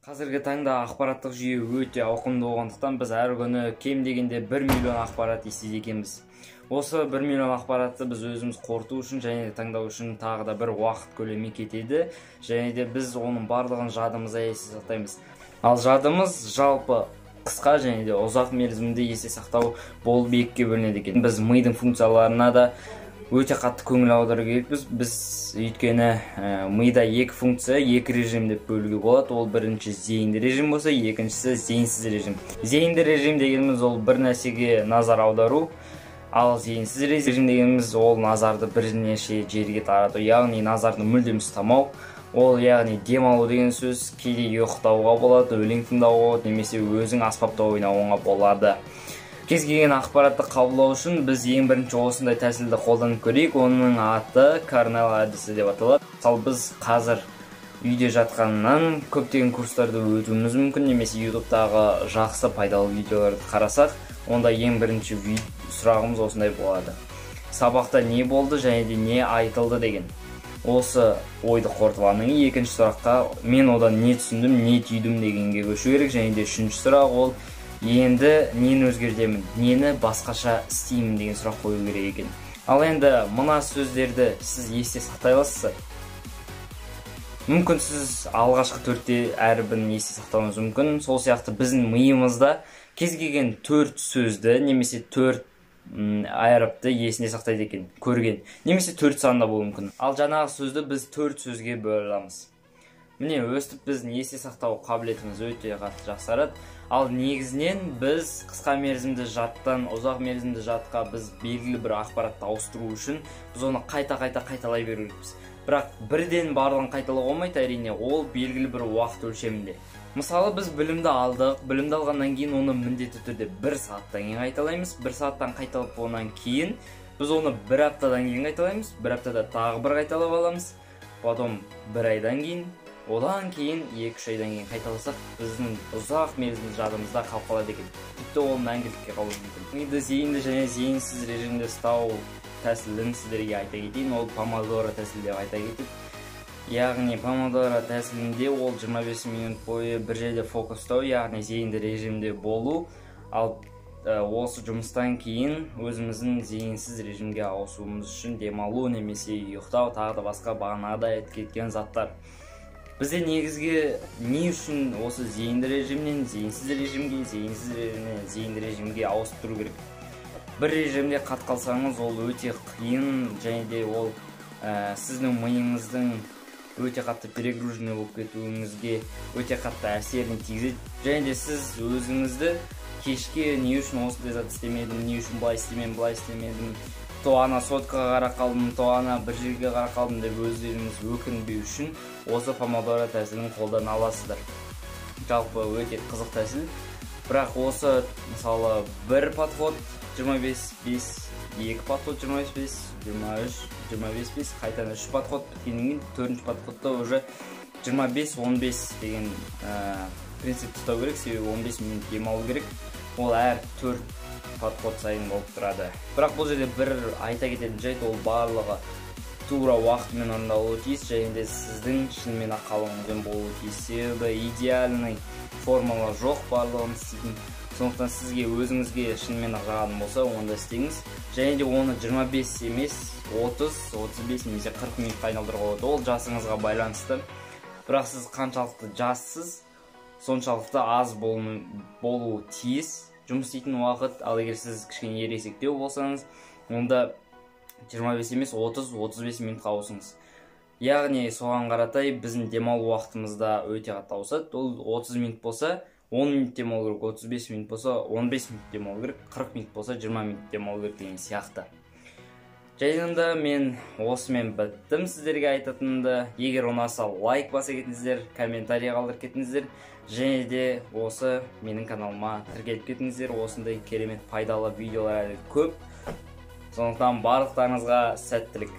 Қазіргі таңда ақпараттық жүйе өте ауқымды болғандықтан біз әр күні кем дегенде 1 миллион ақпарат естиді екенбіз. Осы 1 миллион ақпаратты біз өзіміз қорыту үшін және таңдау үшін тағы да бір уақыт көлемі кетеді, және де біз оның барлығын жадымызда есте сақтаймыз. Ал жадымыз жалпы қысқа және де ұзақ мерзімді есте сақтау болып екіге бөлінеді екен. Біз мидың функцияларына да өте қатты көңіл аудару керекпіз. Біз өйткені мида екі функция, екі режим деп бөлуге болады. Ол бірінші зейінді режим болса, екіншісі зейінсіз режим. Зейінді режим дегеніміз ол бір нәрсеге назар аудару, ал зейінсіз режим дегеніміз ол назарды бірнеше жерге тарату, яғни назарды мүлдем ұстамау. Ол яғни демалу деген сөз. Кейде ұйықтауға болады, өлең тыңдауға болады, немесе өзің аспапта ойнауға болады. Кез келген ақпаратты қабылдау үшін біз ең бірінші осындай тәсілді қолданып көрейік. Оның аты Карнел әдісі деп аталады. Мысалы біз қазір үйде жатқаннан көптеген курстарды өтуіміз мүмкін, немесе YouTube'тағы жақсы пайдалы видеоларды қарасақ, онда ең бірінші сұрағымыз осындай болады: сабақта не болды және де не айтылды деген. Осы ойды қорытып екінші сұраққа мен одан не түсіндім, не түйдім дегенге көшу керек. Және де үшінші сұрақ ол енді нені өзгертемін, нені басқаша істеймін деген сұрақ қою керек екен. Ал енді мына сөздерді сіз есте сақтай аласыз. Мүмкін сіз алғашқы төртте әрбірін есте сақтауыңыз мүмкін. Сол сияқты біздің миымызда кез келген төрт сөзді немесе төрт әріпті есінде сақтайды екен, көрген, немесе төрт санда болуы мүмкін. Ал жаңағы сөзді біз төрт сөзге бөле аламыз. Міне өстіп біздің есте сақтау қабілетіміз өте қатты жақсарады. Ал негізінен біз қысқа мерзімді жаттан ұзақ мерзімді жадқа біз белгілі бір ақпаратты ауыстыру үшін біз оны қайталай беру керекпіз. Бірақ бірден барлығын қайталауға болмайды, әрине, ол белгілі бір уақыт өлшемінде. Мысалы біз білімді алдық, білімді алғаннан кейін оны міндетті түрде 1 сағаттан кейін қайталаймыз. 1 сағаттан қайталап болғаннан кейін біз оны 1 аптадан кейін қайталаймыз. 1 аптада тағы бір қайталап аламыз. Потом 1 айдан кейін, одан кейін 2-3 айдан кейін қайталасақ, біздің ұзақ мерзімді жадымызда қалып қалады екен. Тіпті ол мәңгілікке қалуы мүмкін. Миды зейінді және зейінсіз режимде ұстау тәсілін сіздерге айта кетейін. Ол помодоро тәсілі деп айта кетіп. Яғни помодоро тәсілінде ол 25 минут бойы бір жерде фокустау, яғни зейінді режимде болу. Ал осы жұмыстан кейін өзіміздің зейінсіз режимге ауысуымыз үшін демалу немесе ұйықтау, тағы да басқа бағанада айтып кеткен заттар. Бізде негізге не үшін осы зейінді режимнен зейінсіз режимге, зейінсіз режимнен зейінді режимге ауысып тұру керек? Бір режимде қатып қалсаңыз, ол өте қиын, және де ол сіздің миыңыздың өте қатты перегруженный болып кетуіңізге өте қатты әсерін тигізеді. Және де сіз өзіңізді кешке не үшін осындай зат істемедім, не үшін былай істемедім, то ана соткаға қарап қалдым, то ана бір жерге қарап қалдым деп өздеріңіз өкінбеу үшін осы помодоро тәсілін қолдана аласыздар. Жалпы өте қызық тәсіл. Бірақ осы мысалы бір подход 25-5, 2 подход 25-5, 23-25-5, қайтадан 3 подход біткеннен кейін 4-ші подходта уже 25-15 деген принцип ұстау керек, себебі 15 минут демалу керек. Ол әр 4 подход сайын болып тұрады. Бірақ бұл жерде бір айта кететін жайт, ол барлығы тура уақытымен орындалуы тиіс, және де сіздің шынымен қалауыңызбен болуы тиіс. Себебі идеальный формула жоқ барлығын істейтін. Сондықтан сізге өзіңізге шынымен жағатын болса, онда істеңіз. Және де оны 25 емес, 30, 35 немесе 40 минутқа айналдыруға болады. Ол жасыңызға байланысты. Бірақ сіз қаншалықты жассыз, соншалықты аз болуы тиіс жұмыс істейтін уақыт. Ал егер сіз кішкене ересектеу болсаңыз, онда 25 емес, 30-35 минутқа ауысыңыз. Яғни соған қаратай біздің демалу уақытымызда өте қатты ауысады. Ол 30 минут болса 10 минут демалу керек, 35 минут болса 15 минут демалу керек, 40 минут болса 20 минут демалу керек деген сияқты. Жайында мен осымен біттім. Сіздерге айтатынымды, егер ұнаса лайк баса кетіңіздер, комментарий қалдырып кетіңіздер, және де осы менің каналыма тіркеліп кетіңіздер. Осындай керемет пайдалы видеолар көп. Сондықтан барлықтарыңызға сәттілік.